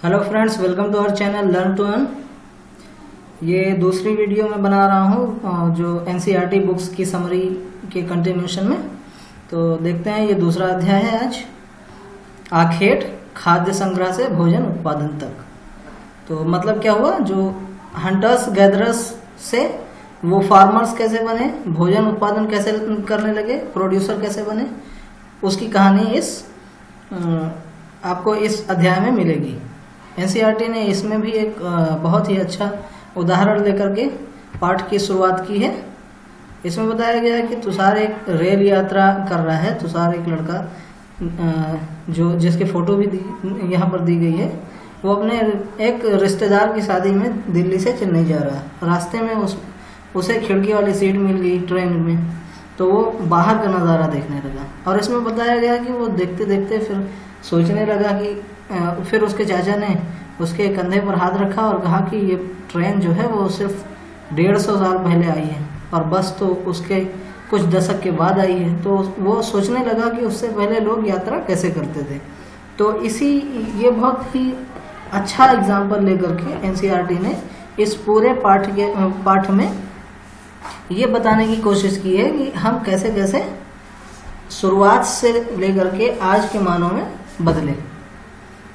Hello friends, welcome to our channel learn to earn. ये दूसरी video मैं बना रहा हूँ जो एनसीईआरटी बुक्स की समरी के कंटिन्यूशन में। तो देखते हैं, ये दूसरा अध्याय है आज, आखेट खाद्य संग्रह से भोजन उत्पादन तक। तो मतलब क्या हुआ, जो हंटर्स गैदरर्स से वो फार्मर्स कैसे बने, भोजन उत्पादन कैसे करने लगे, प्रोड्यूसर कैसे बने, उसकी कहानी आपको इस अध्याय में मिलेगी। एनसीईआरटी ने इसमें भी एक बहुत ही अच्छा उदाहरण लेकर के पाठ की शुरुआत की है। इसमें बताया गया है कि तुषार एक रेल यात्रा कर रहा है। तुषार एक लड़का जो जिसकी फोटो भी यहाँ पर दी गई है, वो अपने एक रिश्तेदार की शादी में दिल्ली से चेन्नई जा रहा है। रास्ते में उसे खिड़की वाली सीट मिल गई ट्रेन में, तो वो बाहर का नज़ारा देखने लगा। और इसमें बताया गया कि वो देखते देखते फिर सोचने लगा कि फिर उसके चाचा ने उसके कंधे पर हाथ रखा और कहा कि ये ट्रेन जो है वो सिर्फ 150 साल पहले आई है और बस तो उसके कुछ दशक के बाद आई है। तो वो सोचने लगा कि उससे पहले लोग यात्रा कैसे करते थे। तो ये बहुत ही अच्छा एग्जाम्पल लेकर के एनसीईआरटी ने इस पूरे पाठ में ये बताने की कोशिश की है कि हम कैसे कैसे शुरुआत से लेकर के आज के मानों में बदले।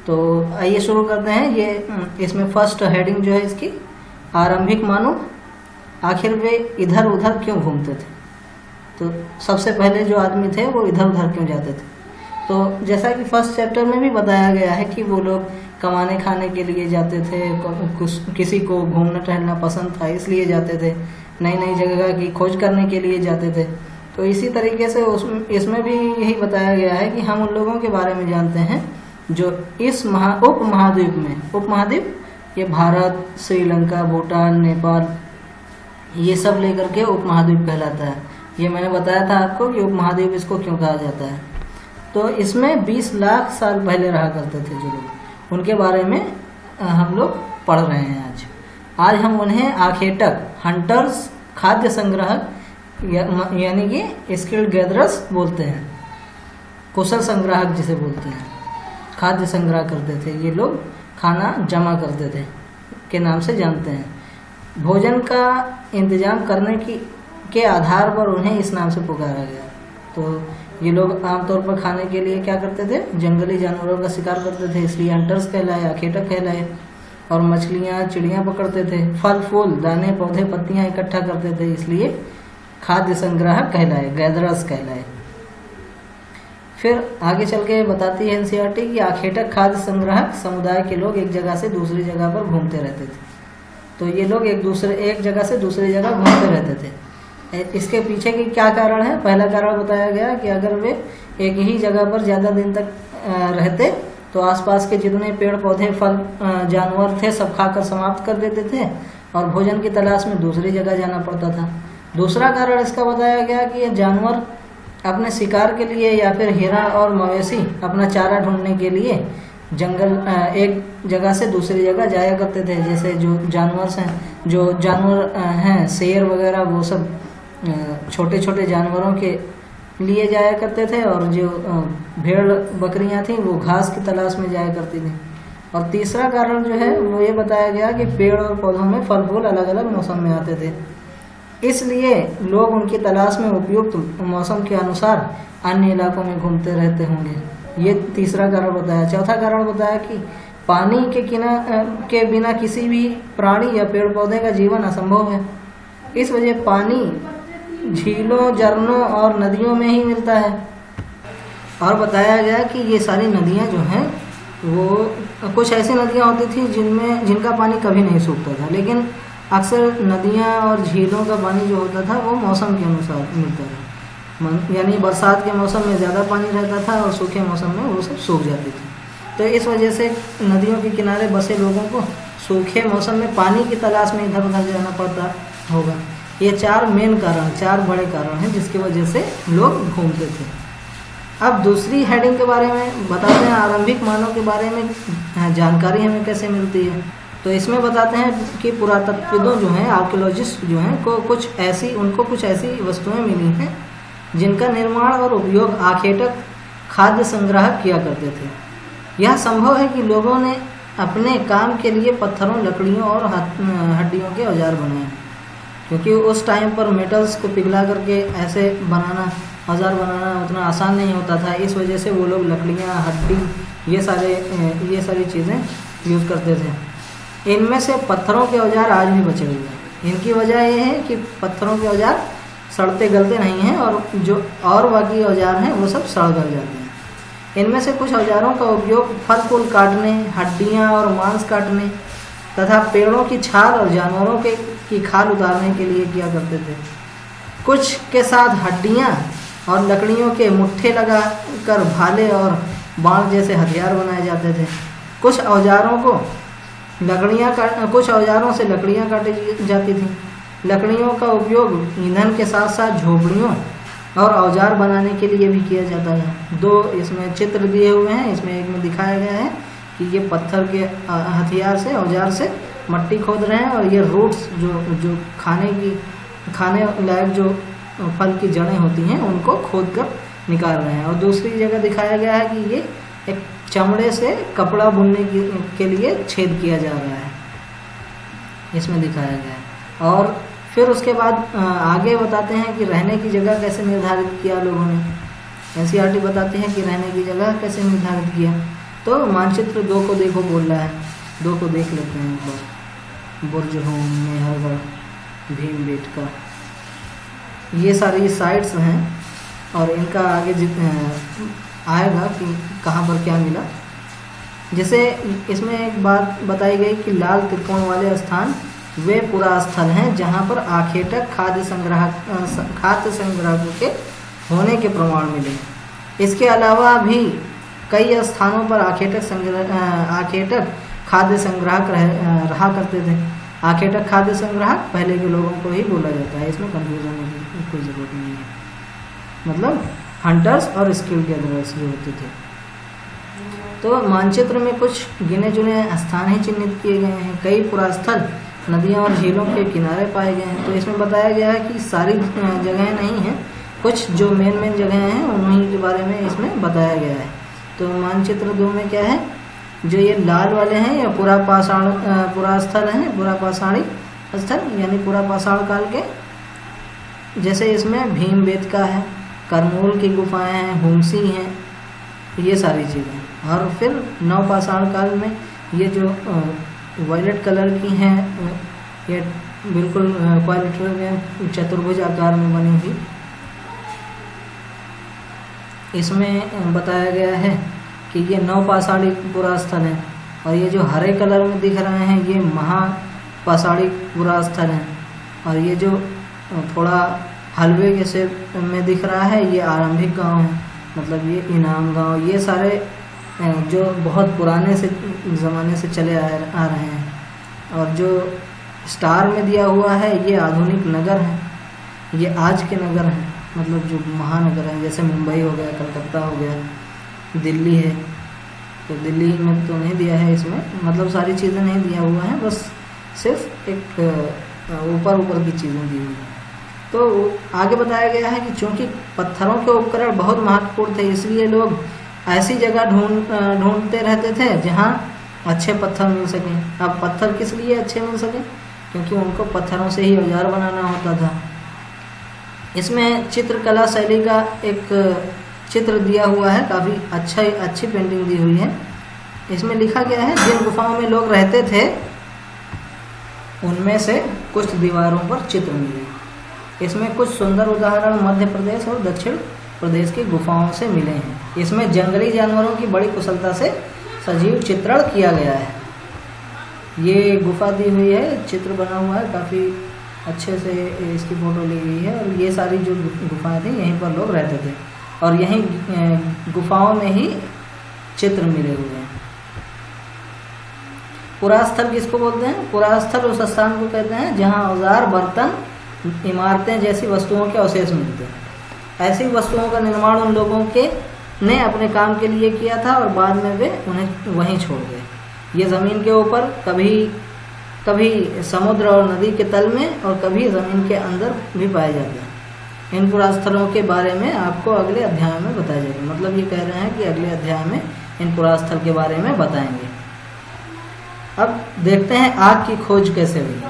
तो आइए शुरू करते हैं। ये इसमें फर्स्ट हेडिंग जो है इसकी, आरंभिक मानव आखिर वे इधर उधर क्यों घूमते थे। तो सबसे पहले जो आदमी थे वो इधर उधर क्यों जाते थे। तो जैसा कि फर्स्ट चैप्टर में भी बताया गया है कि वो लोग कमाने खाने के लिए जाते थे, किसी को घूमना टहलना पसंद था इसलिए जाते थे, नई नई जगह की खोज करने के लिए जाते थे। तो इसी तरीके से इसमें भी यही बताया गया है कि हम उन लोगों के बारे में जानते हैं जो इस उपमहाद्वीप में, उपमहाद्वीप ये भारत, श्रीलंका, भूटान, नेपाल, ये सब लेकर के उपमहाद्वीप कहलाता है। ये मैंने बताया था आपको कि उपमहाद्वीप इसको क्यों कहा जाता है। तो इसमें 20 लाख साल पहले रहा करते थे जो लोग, उनके बारे में हम लोग पढ़ रहे हैं आज हम उन्हें आखेटक, हंटर्स, खाद्य संग्राहक यानी कि स्किल्ड गैदरर्स बोलते हैं, कुशल संग्राहक जिसे बोलते हैं। खाद्य संग्रह करते थे ये लोग, खाना जमा करते थे के नाम से जानते हैं। भोजन का इंतजाम करने के आधार पर उन्हें इस नाम से पुकारा गया। तो ये लोग आमतौर पर खाने के लिए क्या करते थे, जंगली जानवरों का शिकार करते थे, इसलिए हंटर्स कहलाए, आखेटक कहलाए। और मछलियाँ, चिड़ियाँ पकड़ते थे, फल फूल, दाने, पौधे, पत्तियाँ इकट्ठा करते थे, इसलिए खाद्य संग्राहक कहलाए, गैदरर्स कहलाए। फिर आगे चल के बताती है एनसीईआरटी कि आखेटक खाद्य संग्राहक समुदाय के लोग एक जगह से दूसरी जगह पर घूमते रहते थे। तो ये लोग एक जगह से दूसरी जगह घूमते रहते थे। इसके पीछे की क्या कारण है। पहला कारण बताया गया कि अगर वे एक ही जगह पर ज़्यादा दिन तक रहते तो आसपास के जितने पेड़ पौधे, फल, जानवर थे सब खाकर समाप्त कर देते थे और भोजन की तलाश में दूसरी जगह जाना पड़ता था। दूसरा कारण इसका बताया गया कि ये जानवर अपने शिकार के लिए या फिर हिरण और मवेशी अपना चारा ढूंढने के लिए जंगल एक जगह से दूसरी जगह जाया करते थे। जैसे जो जानवर हैं शेर वगैरह, वो सब छोटे छोटे जानवरों के लिए जाया करते थे और जो भेड़ बकरियां थीं वो घास की तलाश में जाया करती थी। और तीसरा कारण जो है वो ये बताया गया कि पेड़ और पौधों में फल फूल अलग अलग मौसम में आते थे, इसलिए लोग उनकी तलाश में उपयुक्त मौसम के अनुसार अन्य इलाकों में घूमते रहते होंगे। ये तीसरा कारण बताया। चौथा कारण बताया कि पानी के बिना किसी भी प्राणी या पेड़ पौधे का जीवन असंभव है। इस वजह पानी झीलों, झरनों और नदियों में ही मिलता है। और बताया गया कि ये सारी नदियाँ जो हैं वो कुछ ऐसी नदियाँ होती थी जिनका पानी कभी नहीं सूखता था, लेकिन अक्सर नदियाँ और झीलों का पानी जो होता था वो मौसम के अनुसार मिलता था। यानी बरसात के मौसम में ज़्यादा पानी रहता था और सूखे मौसम में वो सब सूख जाती थी। तो इस वजह से नदियों के किनारे बसे लोगों को सूखे मौसम में पानी की तलाश में इधर उधर जाना पड़ता होगा। ये 4 बड़े कारण हैं जिसकी वजह से लोग घूमते थे। अब दूसरी हेडिंग के बारे में बताते हैं, आरंभिक मानव के बारे में जानकारी हमें कैसे मिलती है। तो इसमें बताते हैं कि पुरातत्वविदों जो हैं, आर्कियोलॉजिस्ट जो हैं, उनको कुछ ऐसी वस्तुएं मिली हैं जिनका निर्माण और उपयोग आखेटक खाद्य संग्राहक किया करते थे। यह संभव है कि लोगों ने अपने काम के लिए पत्थरों, लकड़ियों और हड्डियों के औजार बनाए, क्योंकि उस टाइम पर मेटल्स को पिघला करके ऐसे बनाना, औजार बनाना उतना आसान नहीं होता था। इस वजह से वो लोग लकड़ियाँ, हड्डी, ये सारी चीज़ें यूज़ करते थे। इनमें से पत्थरों के औजार आज भी बचे हुए हैं। इनकी वजह ये है कि पत्थरों के औजार सड़ते गलते नहीं हैं, और बाकी औजार हैं वो सब सड़ गल जाते हैं। इनमें से कुछ औजारों का उपयोग फल फूल काटने, हड्डियाँ और मांस काटने तथा पेड़ों की छाल और जानवरों की खाल उतारने के लिए किया करते थे। कुछ के साथ हड्डियाँ और लकड़ियों के मुट्ठे लगा कर भाले और बाण जैसे हथियार बनाए जाते थे। कुछ औजारों से लकड़ियाँ काटी जाती थीं। लकड़ियों का उपयोग ईंधन के साथ साथ झोपड़ियों और औजार बनाने के लिए भी किया जाता है। 2 इसमें चित्र दिए हुए हैं। इसमें एक में दिखाया गया है कि ये पत्थर के हथियार से, औजार से मट्टी खोद रहे हैं, और ये रूट्स जो खाने लायक जो फल की जड़ें होती हैं उनको खोद कर निकाल रहे हैं। और दूसरी जगह दिखाया गया है कि ये एक चमड़े से कपड़ा बुनने के लिए छेद किया जा रहा है, इसमें दिखाया गया है। और फिर उसके बाद आगे बताते हैं कि रहने की जगह कैसे निर्धारित किया लोगों ने। एनसीईआरटी बताते हैं कि रहने की जगह कैसे निर्धारित किया। तो मानचित्र 2 को देखो बोल रहा है, 2 को देख लेते हैं एक बार। बुर्जहोम, मेहरगढ़, भीमबेटका, ये सारी साइट्स हैं, और इनका आगे आएगा कि कहाँ पर क्या मिला। जैसे इसमें एक बात बताई गई कि लाल त्रिकोण वाले स्थान वे पुरास्थल हैं जहाँ पर आखेटक खाद्य संग्राहकों के होने के प्रमाण मिले। इसके अलावा भी कई स्थानों पर आखेटक खाद्य संग्राहक रहा करते थे। आखेटक खाद्य संग्राहक पहले के लोगों को ही बोला जाता है, इसमें कंफ्यूजन की कोई ज़रूरत नहीं है। मतलब हंटर्स और स्किल गैदरर्स जो होते थे। तो मानचित्र में कुछ गिने चुने स्थान ही चिन्हित किए गए हैं। कई पुरास्थल नदियाँ और झीलों के किनारे पाए गए हैं। तो इसमें बताया गया है कि सारी जगहें नहीं हैं, कुछ जो मेन जगहें हैं उन्हीं के बारे में इसमें बताया गया है। तो मानचित्र 2 में क्या है, जो ये लाल वाले हैं ये पुरास्थल हैं, पुरापाषाणी स्थल, यानी पुरापाषाण काल के। जैसे इसमें भीमबेटका है, करमूल की गुफाएं हैं, हुमसी हैं, ये सारी चीज़ें। और फिर नवपाषाण काल में ये जो वायलेट कलर की हैं, ये बिल्कुल क्वालिटी चतुर्भुज आकार में बनी हुई। इसमें बताया गया है कि ये नवपाषाणी पुरास्थल है, और ये जो हरे कलर में दिख रहे हैं ये महापाषाणी पुरास्थल हैं, और ये जो थोड़ा हलवे के शेप में दिख रहा है ये आरंभिक गांव है, मतलब ये इनाम गांव। ये सारे जो बहुत पुराने से ज़माने से चले आ रहे हैं। और जो स्टार में दिया हुआ है ये आधुनिक नगर हैं, ये आज के नगर हैं, मतलब जो महानगर हैं, जैसे मुंबई हो गया, कलकत्ता हो गया, दिल्ली है। तो दिल्ली में तो नहीं दिया है इसमें, मतलब सारी चीज़ें नहीं दिया हुआ है, बस सिर्फ एक ऊपर की चीज़ें दी हुई हैं। तो आगे बताया गया है कि चूँकि पत्थरों के उपकरण बहुत महत्वपूर्ण थे, इसलिए लोग ऐसी जगह ढूंढते रहते थे जहाँ अच्छे पत्थर मिल सकें। अब पत्थर किस लिए अच्छे मिल सकें, क्योंकि उनको पत्थरों से ही औजार बनाना होता था। इसमें चित्रकला शैली का एक चित्र दिया हुआ है, काफ़ी अच्छी पेंटिंग दी हुई है। इसमें लिखा गया है जिन गुफाओं में लोग रहते थे उनमें से कुछ दीवारों पर चित्र मिले। इसमें कुछ सुंदर उदाहरण मध्य प्रदेश और दक्षिण प्रदेश की गुफाओं से मिले हैं। इसमें जंगली जानवरों की बड़ी कुशलता से सजीव चित्रण किया गया है। ये गुफा दी हुई है, चित्र बना हुआ है, काफ़ी अच्छे से इसकी फ़ोटो ली गई है। और ये सारी जो गुफाएं थी यहीं पर लोग रहते थे, और यहीं गुफाओं में ही चित्र मिले हुए हैं। पुरास्थल किसको बोलते हैं? पुरास्थल उस स्थान को कहते हैं जहाँ औजार, बर्तन, इमारतें जैसी वस्तुओं के अवशेष मिलते हैं। ऐसी वस्तुओं का निर्माण उन लोगों के ने अपने काम के लिए किया था और बाद में वे उन्हें वहीं छोड़ गए। ये ज़मीन के ऊपर, कभी समुद्र और नदी के तल में, और कभी ज़मीन के अंदर भी पाए जाते हैं। इन पुरास्थलों के बारे में आपको अगले अध्याय में बताया जाएगा। मतलब ये कह रहे हैं कि अगले अध्याय में इन पुरास्थल के बारे में बताएंगे। अब देखते हैं आग की खोज कैसे हुई।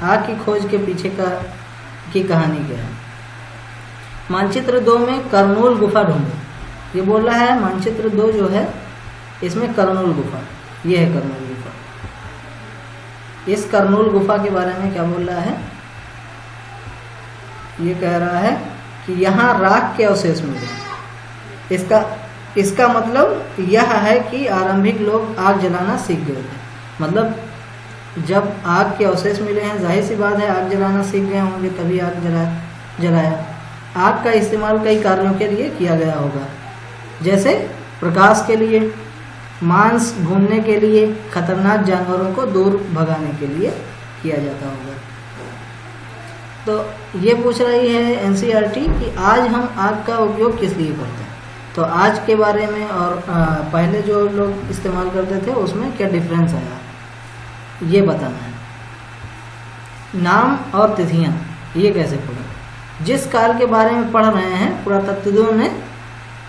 आग की खोज के पीछे की कहानी क्या है। मानचित्र 2 में करनूल गुफा ढूंढो। ये बोल रहा है मानचित्र 2 जो है इसमें करनूल गुफा, ये है करनूल गुफा। इस करनूल गुफा के बारे में क्या बोल रहा है, ये कह रहा है कि यहाँ राख के अवशेष मिले। इसका मतलब यह है कि आरंभिक लोग आग जलाना सीख गए थे। मतलब जब आग के अवशेष मिले हैं, जाहिर सी बात है आग जलाना सीख गए होंगे, तभी आग जलाया। आग का इस्तेमाल कई कार्यों के लिए किया गया होगा, जैसे प्रकाश के लिए, मांस भूनने के लिए, खतरनाक जानवरों को दूर भगाने के लिए किया जाता होगा। तो ये पूछ रही है एनसीईआरटी कि आज हम आग का उपयोग किस लिए करते हैं। तो आज के बारे में और पहले जो लोग इस्तेमाल करते थे उसमें क्या डिफरेंस आया, ये बताना है। नाम और तिथियाँ ये कैसे पढ़ें। जिस काल के बारे में पढ़ रहे हैं पुरातत्वविदों ने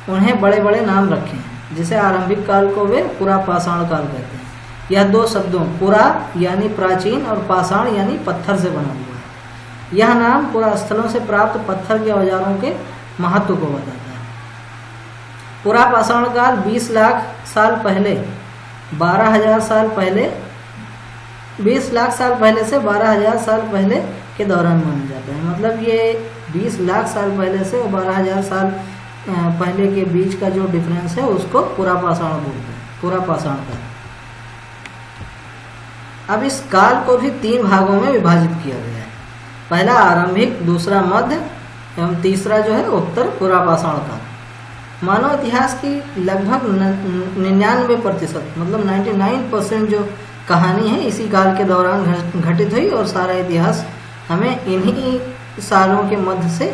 उन्हें बड़े बड़े नाम रखे हैं, जिसे आरंभिक काल को वे पुरापाषाण काल कहते हैं। यह दो शब्दों पुरा यानी प्राचीन और पाषाण यानी पत्थर से बना हुआ है। यह नाम पुरास्थलों से प्राप्त पत्थर के औजारों के महत्व को बताता है। पुरापाषाण काल 20 लाख साल पहले 12,000 साल पहले 20 लाख साल पहले से 12,000 साल पहले के दौरान माना जाता है। मतलब ये 20 लाख साल पहले से 12,000 साल पहले के बीच का जो डिफरेंस है उसको पुरापाषाण बोलते हैं, पुरापाषाण काल। अब इस काल को भी 3 भागों में विभाजित किया गया है। पहला आरंभिक, दूसरा मध्य एवं तीसरा जो है उत्तर पुरापाषाण काल। मानव इतिहास की लगभग 99% मतलब 99% जो कहानी है इसी काल के दौरान घटित हुई और सारा इतिहास हमें इन्हीं सालों के मध्य से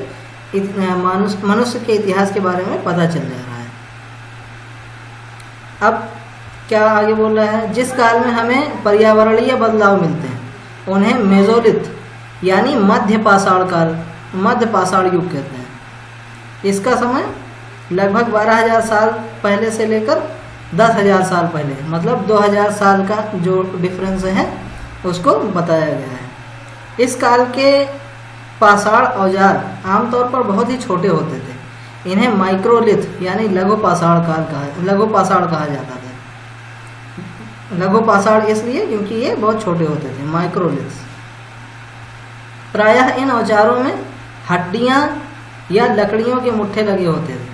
मनुष्य के इतिहास के बारे में पता चल जा रहा है। अब क्या आगे बोल रहा है, जिस काल में हमें पर्यावरणीय बदलाव मिलते हैं उन्हें मेसोलिथ यानी मध्य पाषाण काल, मध्य पाषाण युग कहते हैं। इसका समय लगभग 12,000 साल पहले से लेकर 10,000 साल पहले, मतलब 2,000 साल का जो डिफरेंस है उसको बताया गया है। इस काल के पाषाण औजार आमतौर पर बहुत ही छोटे होते थे। इन्हें माइक्रोलिथ यानी लघु पाषाण कहा जाता था। लघु पाषाण इसलिए क्योंकि ये बहुत छोटे होते थे, माइक्रोलिथ। प्रायः इन औजारों में हड्डियां या लकड़ियों के मुट्ठे लगे होते थे,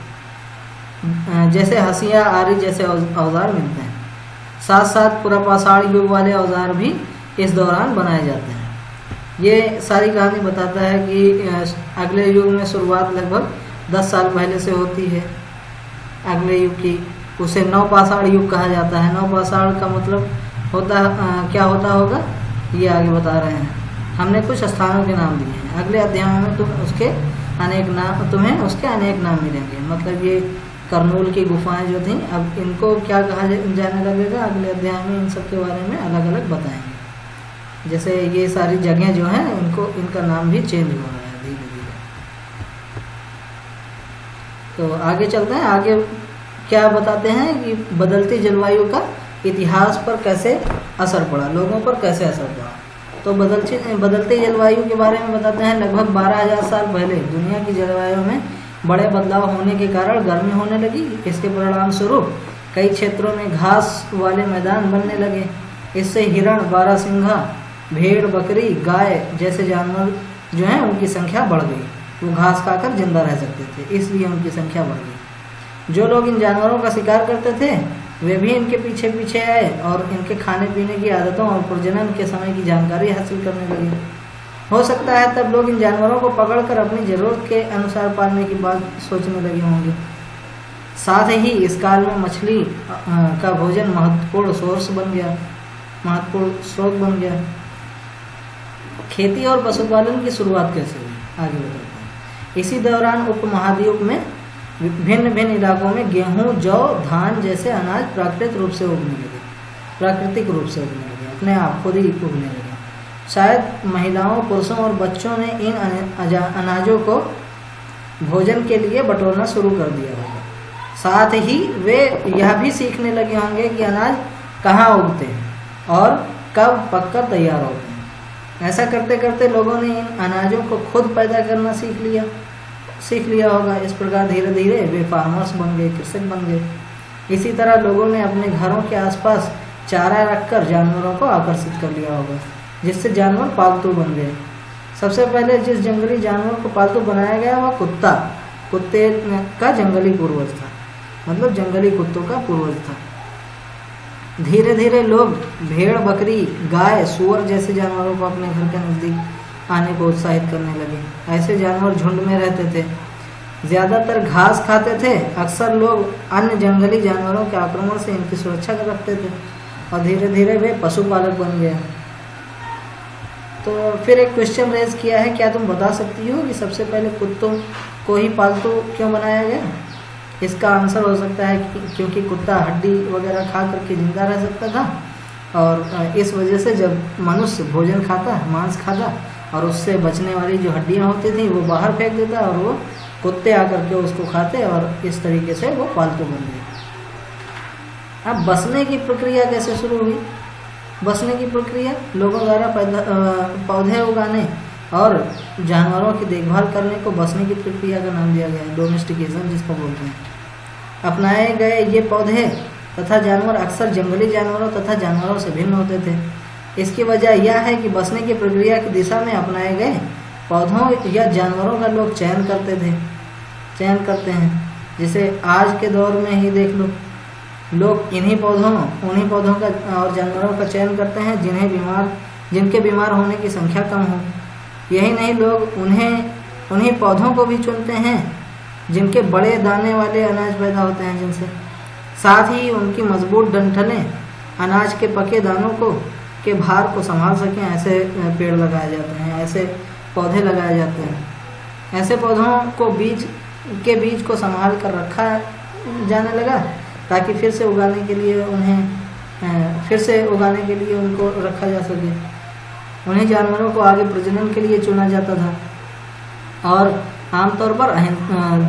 जैसे हंसिया आरी जैसे औजार मिलते हैं। साथ साथ पुरापाषाण युग वाले औजार भी इस दौरान बनाए जाते हैं। ये सारी कहानी बताता है कि अगले युग में शुरुआत लगभग 10 साल पहले से होती है अगले युग की। उसे नवपाषाण युग कहा जाता है। नवपाषाण का मतलब क्या होता होगा ये आगे बता रहे हैं। हमने कुछ स्थानों के नाम दिए हैं, अगले अध्याय में तुम्हें उसके अनेक नाम मिलेंगे। मतलब ये करनूल की गुफाएं जो थी, अब इनको क्या कहा जाने लगेगा अगले अध्याय में, इन सब के बारे में अलग अलग बताएंगे। जैसे ये सारी जगह जो हैं इनका नाम भी चेंज हो रहा है धीरे धीरे। तो आगे चलते हैं। आगे क्या बताते हैं कि बदलती जलवायु का इतिहास पर कैसे असर पड़ा, लोगों पर कैसे असर पड़ा। तो बदलती जलवायु के बारे में बताते हैं। लगभग 12,000 साल पहले दुनिया की जलवायु में बड़े बदलाव होने के कारण गर्मी होने लगी। इसके परिणाम स्वरूप कई क्षेत्रों में घास वाले मैदान बनने लगे। इससे हिरण, बारहसिंघा, भेड़, बकरी, गाय जैसे जानवर जो हैं उनकी संख्या बढ़ गई। वो घास खाकर जिंदा रह सकते थे, इसलिए उनकी संख्या बढ़ गई। जो लोग इन जानवरों का शिकार करते थे वे भी इनके पीछे पीछे आए और इनके खाने पीने की आदतों और प्रजनन के समय की जानकारी हासिल करने लगे। हो सकता है तब लोग इन जानवरों को पकड़कर अपनी ज़रूरत के अनुसार पालने की बात सोचने लगे होंगे। साथ ही इस काल में मछली का भोजन महत्वपूर्ण स्रोत बन गया। खेती और पशुपालन की शुरुआत कैसे हुई आगे बताते हैं। इसी दौरान उपमहाद्वीप में भिन्न भिन्न इलाकों में गेहूं, जौ, धान जैसे अनाज प्राकृतिक रूप से उगने लगे, अपने आप खुद ही उगने लगे। शायद महिलाओं, पुरुषों और बच्चों ने इन अनाजों को भोजन के लिए बटोरना शुरू कर दिया होगा। साथ ही वे यह भी सीखने लगे होंगे कि अनाज कहाँ उगते हैं और कब पककर तैयार होते हैं। ऐसा करते करते लोगों ने इन अनाजों को खुद पैदा करना सीख लिया होगा। इस प्रकार धीरे धीरे वे फार्मर्स बन गए, कृषक बन गए। इसी तरह लोगों ने अपने घरों के आसपास चारा रखकर जानवरों को आकर्षित कर लिया होगा, जिससे जानवर पालतू बन गए। सबसे पहले जिस जंगली जानवर को पालतू बनाया गया वह कुत्ते का जंगली पूर्वज था, मतलब जंगली कुत्तों का पूर्वज था। धीरे धीरे लोग भेड़, बकरी, गाय, सूअर जैसे जानवरों को अपने घर के नज़दीक आने को उत्साहित करने लगे। ऐसे जानवर झुंड में रहते थे, ज़्यादातर घास खाते थे। अक्सर लोग अन्य जंगली जानवरों के आक्रमण से इनकी सुरक्षा कर रखते थे और धीरे धीरे वे पशुपालक बन गए। तो फिर एक क्वेश्चन रेज किया है, क्या तुम बता सकती हो कि सबसे पहले कुत्तों को ही पालतू क्यों बनाया गया? इसका आंसर हो सकता है क्योंकि कुत्ता हड्डी वगैरह खा करके जिंदा रह सकता था और इस वजह से जब मनुष्य भोजन खाता, मांस खाता और उससे बचने वाली जो हड्डियां होती थी वो बाहर फेंक देता और वो कुत्ते आकर के उसको खाते और इस तरीके से वो पालतू बन गए। अब बसने की प्रक्रिया कैसे शुरू हुई? बसने की प्रक्रिया लोगों द्वारा पौधे उगाने और जानवरों की देखभाल करने को बसने की प्रक्रिया का नाम दिया गया है, डोमेस्टिकेशन जिसको बोलते हैं। अपनाए गए ये पौधे तथा जानवर अक्सर जंगली जानवरों तथा जानवरों से भिन्न होते थे। इसकी वजह यह है कि बसने की प्रक्रिया की दिशा में अपनाए गए पौधों या जानवरों का लोग चयन करते हैं। जैसे आज के दौर में ही देख लो, लोग उन्हीं पौधों का और जानवरों का चयन करते हैं जिनके बीमार होने की संख्या कम हो। यही नहीं, लोग उन्हीं पौधों को भी चुनते हैं जिनके बड़े दाने वाले अनाज पैदा होते हैं जिनसे। साथ ही उनकी मजबूत डंठलें अनाज के पके दानों के भार को संभाल सकें, ऐसे पेड़ लगाए जाते हैं, ऐसे पौधे लगाए जाते हैं। ऐसे पौधों को बीज को संभाल कर रखा जाने लगा ताकि फिर से उगाने के लिए उनको रखा जा सके। उन्हीं जानवरों को आगे प्रजनन के लिए चुना जाता था और आमतौर पर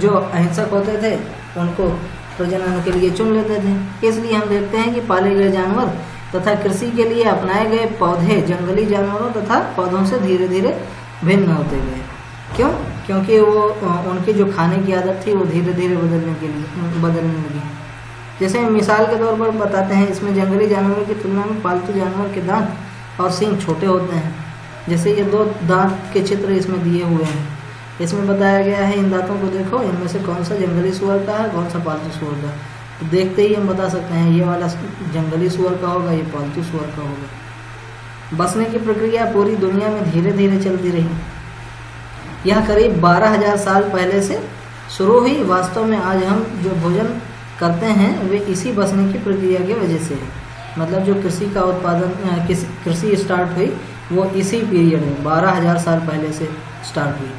जो अहिंसक होते थे उनको प्रजनन के लिए चुन लेते थे। इसलिए हम देखते हैं कि पाले गए जानवर तथा कृषि के लिए अपनाए गए पौधे जंगली जानवरों तथा पौधों से धीरे धीरे भिन्न होते गए। क्यों? क्योंकि वो उनकी जो खाने की आदत थी वो धीरे धीरे बदलने लगी। जैसे मिसाल के तौर पर बताते हैं, इसमें जंगली जानवरों की तुलना में पालतू जानवर के दांत और सींग छोटे होते हैं। जैसे ये 2 दांत के चित्र इसमें दिए हुए हैं। इसमें बताया गया है, इन दांतों को देखो, इनमें से कौन सा जंगली सूअर का है, कौन सा पालतू सूअर का। तो देखते ही हम बता सकते हैं ये वाला जंगली सूअर का होगा, ये पालतू सूअर का होगा। बसने की प्रक्रिया पूरी दुनिया में धीरे धीरे चलती रही। यह करीब 12,000 साल पहले से शुरू हुई। वास्तव में आज हम जो भोजन करते हैं वे इसी बसने की प्रक्रिया की वजह से है। मतलब जो कृषि स्टार्ट हुई वो इसी पीरियड में 12,000 साल पहले से स्टार्ट हुई।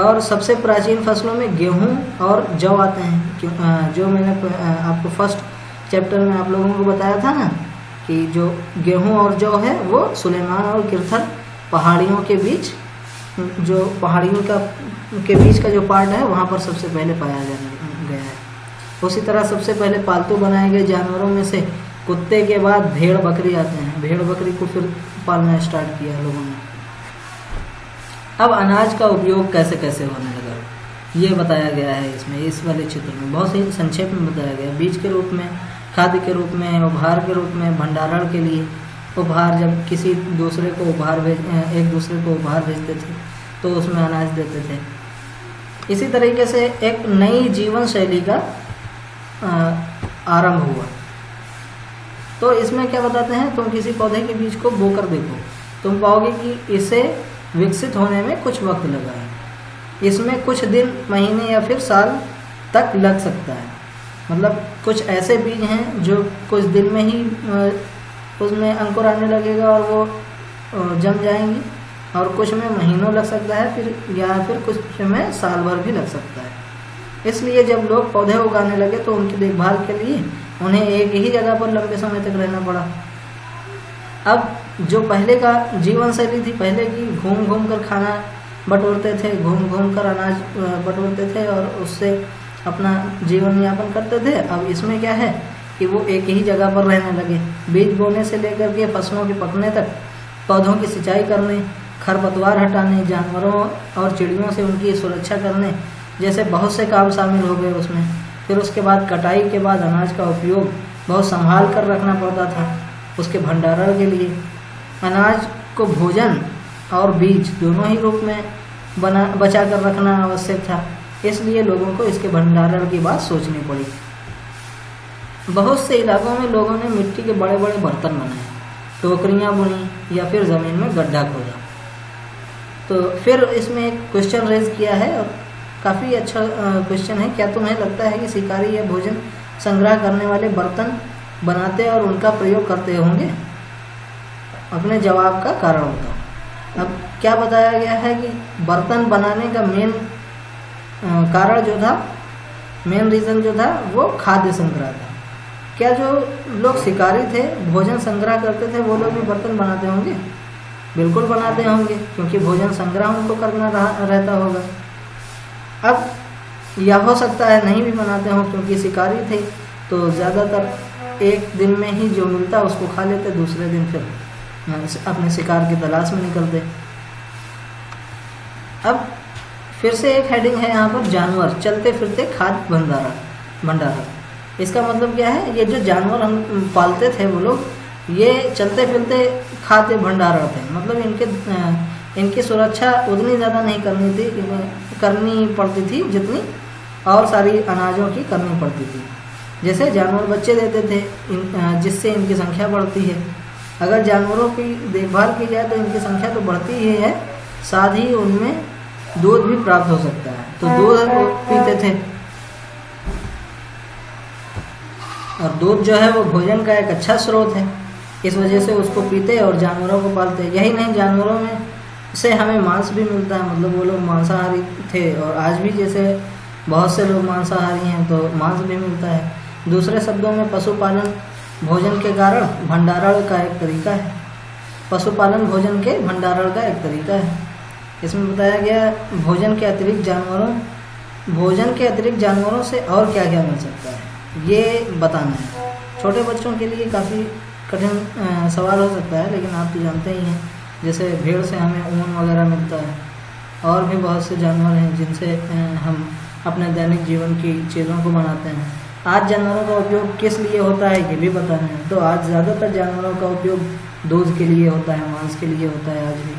और सबसे प्राचीन फसलों में गेहूं और जौ आते हैं। जो मैंने आपको फर्स्ट चैप्टर में आप लोगों को बताया था ना कि जो गेहूं और जौ है वो सुलेमान और किरथल पहाड़ियों के बीच का जो पार्ट है वहाँ पर सबसे पहले पाया गया है। उसी तरह सबसे पहले पालतू बनाए गए जानवरों में से कुत्ते के बाद भेड़ बकरी आते हैं। भेड़ बकरी को फिर पालना स्टार्ट किया लोगों ने। अब अनाज का उपयोग कैसे कैसे होने लगा ये बताया गया है इसमें, इस वाले चित्र में बहुत ही संक्षेप में बताया गया। बीज के रूप में, खाद्य के रूप में, उपहार के रूप में, भंडारण के लिए उपहार, जब किसी एक दूसरे को उपहार भेजते थे तो उसमें अनाज देते थे। इसी तरीके से एक नई जीवन शैली का आरंभ हुआ। तो इसमें क्या बताते हैं, तुम किसी पौधे के बीज को बोकर देखो, तुम पाओगे कि इसे विकसित होने में कुछ वक्त लगा है। इसमें कुछ दिन, महीने या फिर साल तक लग सकता है। मतलब कुछ ऐसे बीज हैं जो कुछ दिन में ही उसमें अंकुर आने लगेगा और वो जम जाएंगी, और कुछ में महीनों लग सकता है, फिर कुछ में साल भर भी लग सकता है। इसलिए जब लोग पौधे उगाने लगे तो उनकी देखभाल के लिए उन्हें एक ही जगह पर लंबे समय तक रहना पड़ा। अब जो पहले का जीवन शैली थी, पहले की घूम घूम कर खाना बटोरते थे, घूम घूम कर अनाज बटोरते थे और उससे अपना जीवन यापन करते थे। अब इसमें क्या है कि वो एक ही जगह पर रहने लगे। बीज बोने से लेकर के फसलों के पकने तक, पौधों की सिंचाई करने, खरपतवार हटाने, जानवरों और चिड़ियों से उनकी सुरक्षा करने जैसे बहुत से काम शामिल हो गए उसमें। फिर उसके बाद कटाई के बाद अनाज का उपयोग बहुत संभाल कर रखना पड़ता था उसके भंडारण के लिए। अनाज को भोजन और बीज दोनों ही रूप में बचा कर रखना आवश्यक था, इसलिए लोगों को इसके भंडारण की बात सोचनी पड़ी। बहुत से इलाकों में लोगों ने मिट्टी के बड़े बड़े बर्तन बनाए, टोकरियाँ बुनी या फिर ज़मीन में गड्ढा खोदा। तो फिर इसमें एक क्वेश्चन रेज किया है और काफ़ी अच्छा क्वेश्चन है। क्या तुम्हें लगता है कि शिकारी या भोजन संग्रह करने वाले बर्तन बनाते और उनका प्रयोग करते होंगे? अपने जवाब का कारण बताओ। अब क्या बताया गया है कि बर्तन बनाने का मेन कारण जो था, मेन रीज़न जो था वो खाद्य संग्रह था। क्या जो लोग शिकारी थे, भोजन संग्रह करते थे, वो लोग भी बर्तन बनाते होंगे? बिल्कुल बनाते होंगे, क्योंकि भोजन संग्रह उनको करना रहता होगा। अब यह हो सकता है नहीं भी बनाते हों, क्योंकि शिकारी थे तो ज़्यादातर एक दिन में ही जो मिलता उसको खा लेते, दूसरे दिन फिर अपने शिकार की तलाश में निकलते। अब फिर से एक हेडिंग है यहाँ पर, जानवर चलते फिरते खाद्य भंडारण। इसका मतलब क्या है? ये जो जानवर हम पालते थे वो लोग, ये चलते फिरते खाद्य भंडारण थे। मतलब इनकी सुरक्षा उतनी ज़्यादा नहीं करनी पड़ती थी जितनी और सारी अनाजों की करनी पड़ती थी। जैसे जानवर बच्चे देते थे जिससे इनकी संख्या बढ़ती है। अगर जानवरों की देखभाल की जाए तो इनकी संख्या तो बढ़ती ही है, साथ ही उनमें दूध भी प्राप्त हो सकता है। तो दूध पीते थे और दूध जो है वो भोजन का एक अच्छा स्रोत है, इस वजह से उसको पीते और जानवरों को पालते। यही नहीं, जानवरों में से हमें मांस भी मिलता है। मतलब वो लोग मांसाहारी थे और आज भी जैसे बहुत से लोग मांसाहारी हैं तो मांस भी मिलता है। दूसरे शब्दों में पशुपालन भोजन के कारण भंडारण का एक तरीका है। पशुपालन भोजन के भंडारण का एक तरीका है। इसमें बताया गया भोजन के अतिरिक्त जानवरों से और क्या क्या मिल सकता है, ये बताना है। छोटे बच्चों के लिए काफ़ी कठिन सवाल हो सकता है, लेकिन आप तो जानते ही हैं, जैसे भेड़ से हमें ऊन वगैरह मिलता है, और भी बहुत से जानवर हैं जिनसे हम अपने दैनिक जीवन की चीज़ों को बनाते हैं। आज जानवरों का उपयोग किस लिए होता है ये भी बताना है। तो आज ज़्यादातर जानवरों का उपयोग दूध के लिए होता है, मांस के लिए होता है आज भी।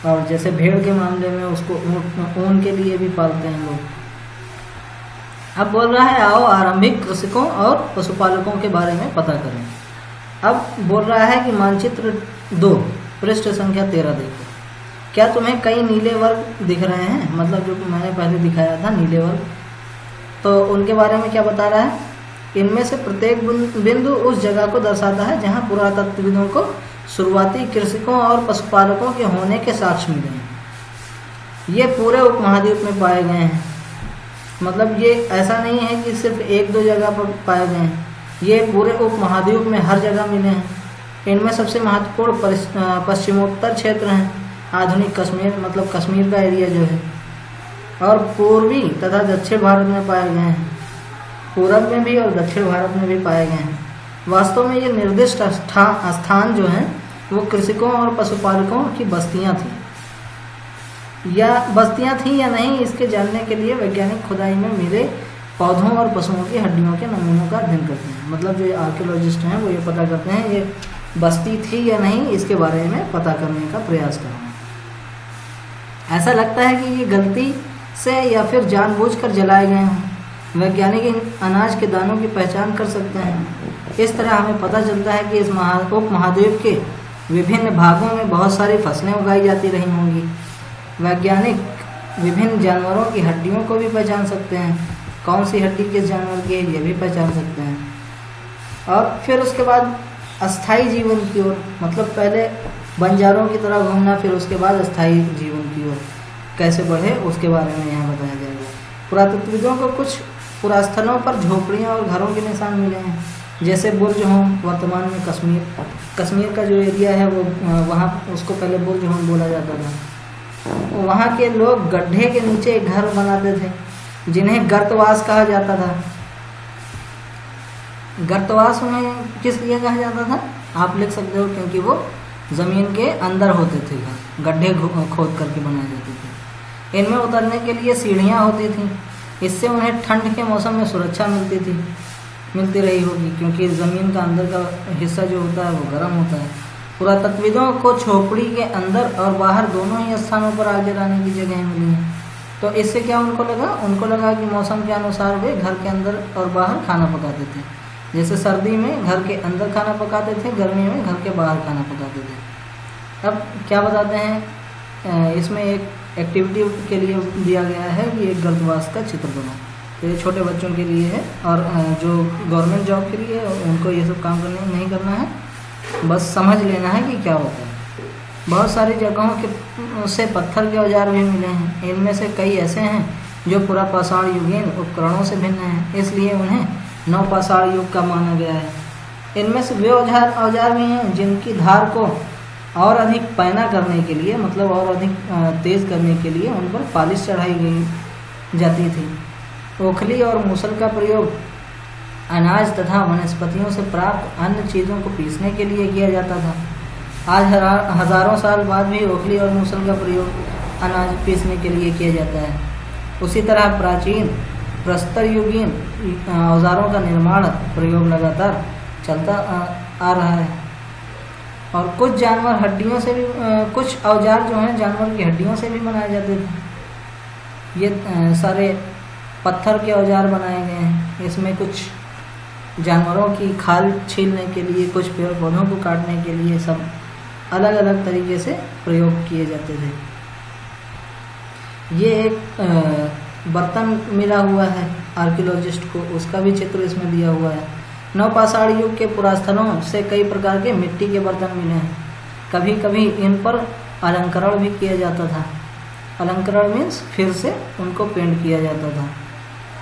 और जैसे भेड़ के मामले में उसको ऊन के लिए भी पालते हैं लोग। अब बोल रहा है आओ आरंभिक कृषकों और पशुपालकों के बारे में पता करें। अब बोल रहा है कि मानचित्र 2 पृष्ठ संख्या 13 देखो। क्या तुम्हें कई नीले वर्ग दिख रहे हैं? मतलब जो मैंने पहले दिखाया था नीले वर्ग, तो उनके बारे में क्या बता रहा है? इनमें से प्रत्येक बिंदु उस जगह को दर्शाता है जहां पुरातत्वविदों को शुरुआती कृषकों और पशुपालकों के होने के साक्ष्य मिले हैं। ये पूरे उपमहाद्वीप में पाए गए हैं। मतलब ये ऐसा नहीं है कि सिर्फ एक दो जगह पर पाए गए हैं, ये पूरे उपमहाद्वीप में हर जगह मिले हैं। इनमें सबसे महत्वपूर्ण पश्चिमोत्तर क्षेत्र हैं, आधुनिक कश्मीर, मतलब कश्मीर का एरिया जो है, और पूर्वी तथा दक्षिण भारत में पाए गए हैं। पूरब में भी और दक्षिण भारत में भी पाए गए हैं। वास्तव में ये निर्दिष्ट स्थान जो हैं वो कृषकों और पशुपालकों की बस्तियां थी या नहीं, इसके जानने के लिए वैज्ञानिक खुदाई में मिले पौधों और पशुओं की हड्डियों के नमूनों का अध्ययन करते हैं। मतलब जो आर्कियोलॉजिस्ट हैं वो ये पता करते हैं ये बस्ती थी या नहीं, इसके बारे में पता करने का प्रयास कर रहे हैं। ऐसा लगता है कि ये गलती से या फिर जानबूझकर जलाए गए हों। वैज्ञानिक इन अनाज के दानों की पहचान कर सकते हैं। इस तरह हमें पता चलता है कि इस उपमहाद्वीप के विभिन्न भागों में बहुत सारी फसलें उगाई जाती रही होंगी। वैज्ञानिक विभिन्न जानवरों की हड्डियों को भी पहचान सकते हैं, कौन सी हड्डी किस जानवर की है ये भी पहचान सकते हैं। और फिर उसके बाद अस्थायी जीवन की ओर, मतलब पहले बंजारों की तरह घूमना, फिर उसके बाद अस्थायी जीवन की ओर कैसे बढ़े उसके बारे में यहाँ बताया जाएगा। पुरातत्वविदों को कुछ पुरास्थलों पर झोपड़ियाँ और घरों के निशान मिले हैं, जैसे बुर्ज हों। वर्तमान में कश्मीर का जो एरिया है वो वहाँ उसको पहले बुर्ज हों बोला जाता था। वहाँ के लोग गड्ढे के नीचे एक घर बनाते थे जिन्हें गर्तवास कहा जाता था। गर्तवास उन्हें किस लिए कहा जाता था आप लिख सकते हो, क्योंकि वो ज़मीन के अंदर होते थे घर, गड्ढे खोद करके बनाए जाते थे। इनमें उतरने के लिए सीढ़ियाँ होती थीं, इससे उन्हें ठंड के मौसम में सुरक्षा मिलती रही होगी, क्योंकि ज़मीन का अंदर का हिस्सा जो होता है वो गर्म होता है। पुरातत्वविदों को झोपड़ी के अंदर और बाहर दोनों ही स्थानों पर आग जलाने की जगह मिली हैं। तो इससे क्या उनको लगा कि मौसम के अनुसार वे घर के अंदर और बाहर खाना पकाते थे। जैसे सर्दी में घर के अंदर खाना पकाते थे, गर्मी में घर के बाहर खाना पकाते थे। अब क्या बताते हैं, इसमें एक एक्टिविटी के लिए दिया गया है कि एक गर्तवास का चित्र बनाओ। तो ये छोटे बच्चों के लिए है, और जो गवर्नमेंट जॉब के लिए उनको ये सब काम नहीं करना है, बस समझ लेना है कि क्या होता है। बहुत सारी जगहों के से पत्थर के औजार भी मिले हैं। इनमें से कई ऐसे हैं जो पुरापाषाण युगीन उपकरणों से भिन्न हैं, इसलिए उन्हें नवपाषाण युग का माना गया है। इनमें से वे औजार भी हैं जिनकी धार को और अधिक पैना करने के लिए, मतलब और अधिक तेज़ करने के लिए उन पर पालिश चढ़ाई गई जाती थी। ओखली और मूसल का प्रयोग अनाज तथा वनस्पतियों से प्राप्त अन्य चीज़ों को पीसने के लिए किया जाता था। आज हज़ारों साल बाद भी ओखली और मूसल का प्रयोग अनाज पीसने के लिए किया जाता है। उसी तरह प्राचीन प्रस्तर युगीन औजारों का निर्माण प्रयोग लगातार चलता आ रहा है। और कुछ जानवर हड्डियों से भी कुछ औजार जो हैं जानवर की हड्डियों से भी बनाए जाते थे। ये सारे पत्थर के औजार बनाए गए हैं। इसमें कुछ जानवरों की खाल छीलने के लिए, कुछ पेड़ पौधों को काटने के लिए, सब अलग अलग तरीके से प्रयोग किए जाते थे। ये एक बर्तन मिला हुआ है आर्कियोलॉजिस्ट को, उसका भी चित्र इसमें दिया हुआ है। नवपाषाण युग के पुरास्थलों से कई प्रकार के मिट्टी के बर्तन मिले हैं। कभी कभी इन पर अलंकरण भी किया जाता था। अलंकरण मीन्स फिर से उनको पेंट किया जाता था।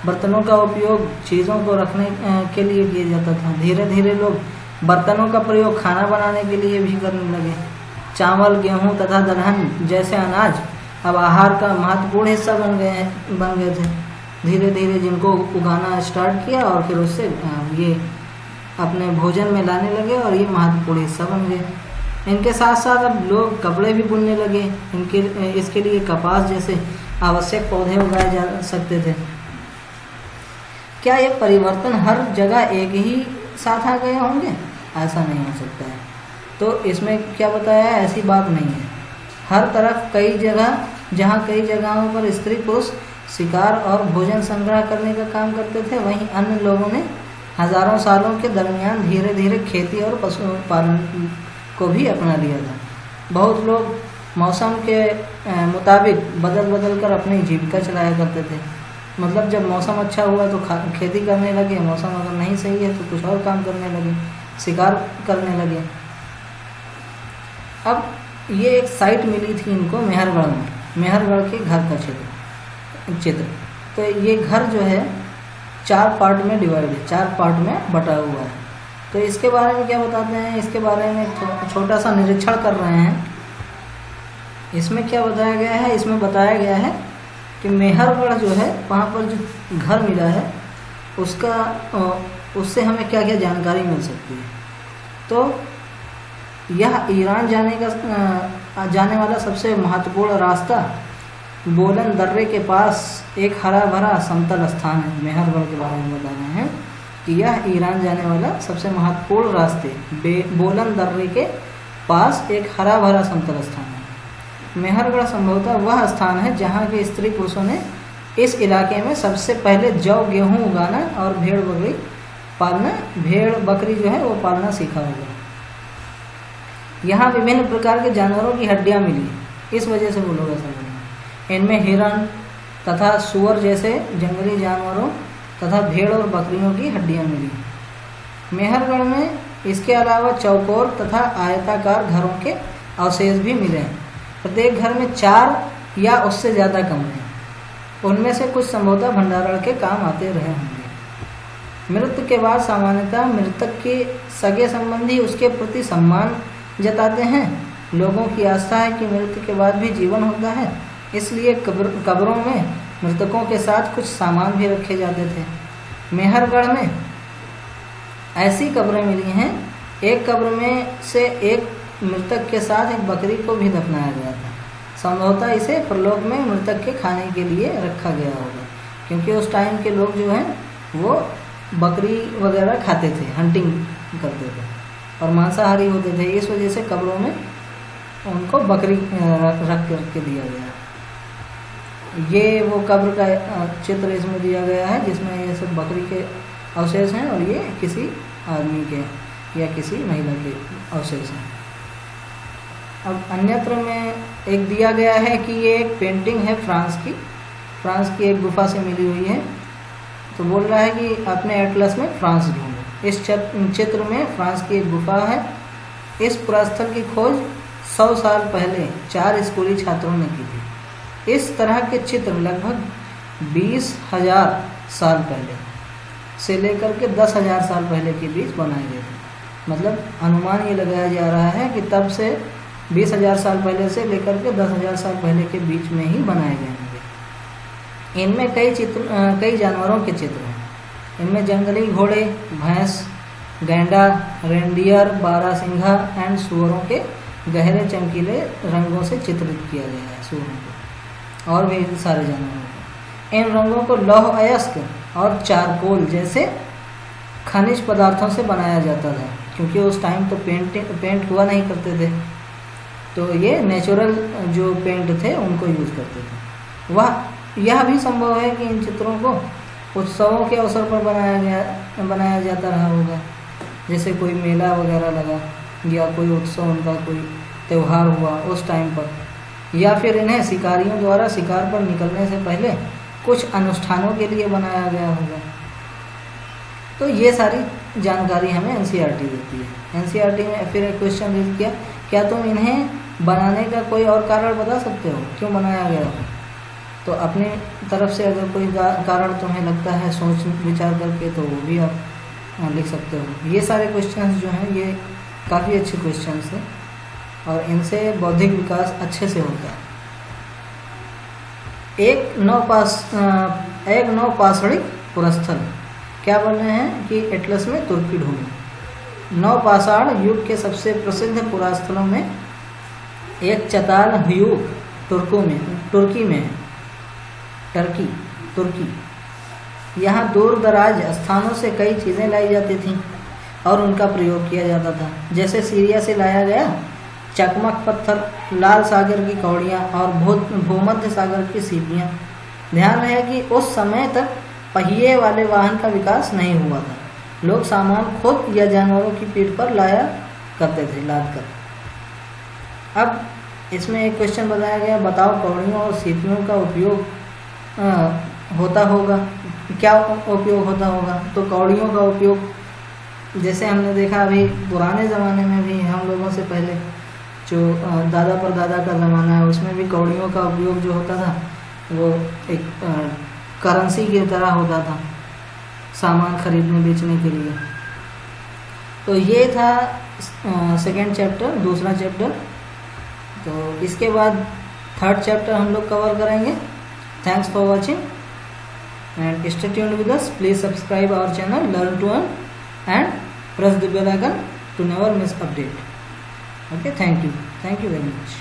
बर्तनों का उपयोग चीज़ों को रखने के लिए किया जाता था। धीरे धीरे लोग बर्तनों का प्रयोग खाना बनाने के लिए भी करने लगे। चावल, गेहूँ तथा दलहन जैसे अनाज अब आहार का महत्वपूर्ण हिस्सा बन गए थे। धीरे धीरे जिनको उगाना स्टार्ट किया और फिर उससे ये अपने भोजन में लाने लगे और ये महत्वपूर्ण हिस्सा बन गए। इनके साथ साथ अब लोग कपड़े भी बुनने लगे। इसके लिए कपास जैसे आवश्यक पौधे उगाए जा सकते थे। क्या ये परिवर्तन हर जगह एक ही साथ आ गए होंगे? ऐसा नहीं हो सकता है। तो इसमें क्या बताया है, ऐसी बात नहीं है। हर तरफ जहाँ कई जगहों पर स्त्री पुरुष शिकार और भोजन संग्रह करने का काम करते थे, वहीं अन्य लोगों ने हजारों सालों के दरमियान धीरे धीरे खेती और पशुपालन को भी अपना लिया था। बहुत लोग मौसम के मुताबिक बदल कर अपनी जीविका चलाया करते थे। मतलब जब मौसम अच्छा हुआ तो खेती करने लगे, मौसम अगर नहीं सही है तो कुछ और काम करने लगे, शिकार करने लगे। अब ये एक साइट मिली थी इनको मेहरगढ़ में, मेहरगढ़ के घर का चित्र। तो ये घर जो है 4 पार्ट में डिवाइड है, 4 पार्ट में बटा हुआ है। तो इसके बारे में क्या बताते हैं, इसके बारे में छोटा सा निरीक्षण कर रहे हैं। इसमें क्या बताया गया है, इसमें बताया गया है कि मेहरगढ़ जो है वहाँ पर जो घर मिला है उससे हमें क्या क्या जानकारी मिल सकती है। तो यह ईरान जाने वाला सबसे महत्वपूर्ण रास्ता बोलन दर्रे के पास एक हरा भरा समतल स्थान है। मेहरगढ़ के बारे में बता रहे हैं कि यह ईरान जाने वाला सबसे महत्वपूर्ण रास्ते बोलन दर्रे के पास एक हरा भरा समतल स्थान है। मेहरगढ़ संभवतः वह स्थान है जहाँ के स्त्री पुरुषों ने इस इलाके में सबसे पहले जौ गेहूँ उगाना और भेड़ बकरी जो है वो पालना सीखा होगा। यहाँ विभिन्न प्रकार के जानवरों की हड्डियाँ मिली, इस वजह से वो लोग ऐसा बोले। इनमें हिरण तथा सुअर जैसे जंगली जानवरों तथा भेड़ और बकरियों की हड्डियाँ मिली। मेहरगढ़ में इसके अलावा चौकोर तथा आयताकार घरों के अवशेष भी मिले हैं। प्रत्येक घर में 4 या उससे ज़्यादा कमरे हैं। उनमें से कुछ संभवतः भंडारण के काम आते रहे होंगे। मृत्यु के बाद सामान्यतः मृतक के सगे संबंधी उसके प्रति सम्मान जताते हैं। लोगों की आस्था है कि मृत्यु के बाद भी जीवन होता है, इसलिए कब्रों में मृतकों के साथ कुछ सामान भी रखे जाते थे। मेहरगढ़ में ऐसी कब्रें मिली हैं, एक कब्र में से एक मृतक के साथ एक बकरी को भी दफनाया गया था। संभवतः इसे परलोक में मृतक के खाने के लिए रखा गया होगा, क्योंकि उस टाइम के लोग जो हैं वो बकरी वगैरह खाते थे, हंटिंग करते थे और मांसाहारी होते थे। इस वजह से कब्रों में उनको बकरी रख करके दिया गया। ये वो कब्र का चित्र इसमें दिया गया है जिसमें ये सब बकरी के अवशेष हैं और ये किसी आदमी के या किसी महिला के अवशेष हैं। अब अन्यत्र में एक दिया गया है कि ये एक पेंटिंग है फ्रांस की एक गुफा से मिली हुई है। तो बोल रहा है कि अपने एटलस में फ्रांस ढूंढो। इस चित्र में फ्रांस की एक गुफा है। इस पुरास्थल की खोज 100 साल पहले 4 स्कूली छात्रों ने की थी। इस तरह के चित्र लगभग 20,000 साल पहले से लेकर के 10,000 साल पहले के बीच बनाए गए थे। मतलब अनुमान ये लगाया जा रहा है कि तब से 20,000 साल पहले से लेकर के 10,000 साल पहले के बीच में ही बनाए गए होंगे। इनमें कई जानवरों के चित्र हैं। इनमें जंगली घोड़े, भैंस, गैंडा, रेंडियर, बारहसिंघा एंड सुअरों के गहरे चमकीले रंगों से चित्रित किया गया है। सुअरों को और भी सारे जानवरों को। इन रंगों को लौह अयस्क और चारकोल जैसे खनिज पदार्थों से बनाया जाता था, क्योंकि उस टाइम तो पेंट हुआ नहीं करते थे, तो ये नेचुरल जो पेंट थे उनको यूज़ करते थे। यह भी संभव है कि इन चित्रों को उत्सवों के अवसर पर बनाया जाता रहा होगा, जैसे कोई मेला वगैरह लगा या कोई उत्सव, उनका कोई त्यौहार हुआ उस टाइम पर, या फिर इन्हें शिकारियों द्वारा शिकार पर निकलने से पहले कुछ अनुष्ठानों के लिए बनाया गया होगा। तो ये सारी जानकारी हमें एनसीईआरटी देती है। एनसीईआरटी में फिर एक क्वेश्चन दे दिया, क्या तुम इन्हें बनाने का कोई और कारण बता सकते हो, क्यों बनाया गया हो? तो अपनी तरफ से अगर कोई कारण तुम्हें लगता है सोच विचार करके, तो वो भी आप लिख सकते हो। ये सारे क्वेश्चंस जो हैं ये काफ़ी अच्छे क्वेश्चंस हैं और इनसे बौद्धिक विकास अच्छे से होता है। एक नवपाषाणिक पुरस्थल, क्या बोल रहे हैं कि एटलस में तुर्की ढूंढी। नवपाषाण युग के सबसे प्रसिद्ध पुरास्थलों में एक चताल ह्यूग तुर्की में है। तुर्की यहाँ दूर दराज स्थानों से कई चीज़ें लाई जाती थीं और उनका प्रयोग किया जाता था, जैसे सीरिया से लाया गया चकमक पत्थर, लाल सागर की कौड़ियाँ और भूमध्य सागर की सीपियाँ। ध्यान रहे कि उस समय तक पहिए वाले वाहन का विकास नहीं हुआ था। लोग सामान खुद या जानवरों की पीठ पर लाया करते थे, लाद कर। अब इसमें एक क्वेश्चन बताया गया, बताओ कौड़ियों और सीपियों का उपयोग होता होगा, क्या उपयोग होता होगा? तो कौड़ियों का उपयोग जैसे हमने देखा अभी पुराने ज़माने में भी, हम लोगों से पहले जो दादा परदादा का ज़माना है उसमें भी कौड़ियों का उपयोग जो होता था वो एक करेंसी की तरह होता था, सामान खरीदने बेचने के लिए। तो ये था सेकेंड चैप्टर, दूसरा चैप्टर। तो इसके बाद थर्ड चैप्टर हम लोग कवर करेंगे। Thanks for watching and stay tuned with us. Please subscribe our channel Learn to Earn and press the bell icon to never miss update. Okay, thank you very much.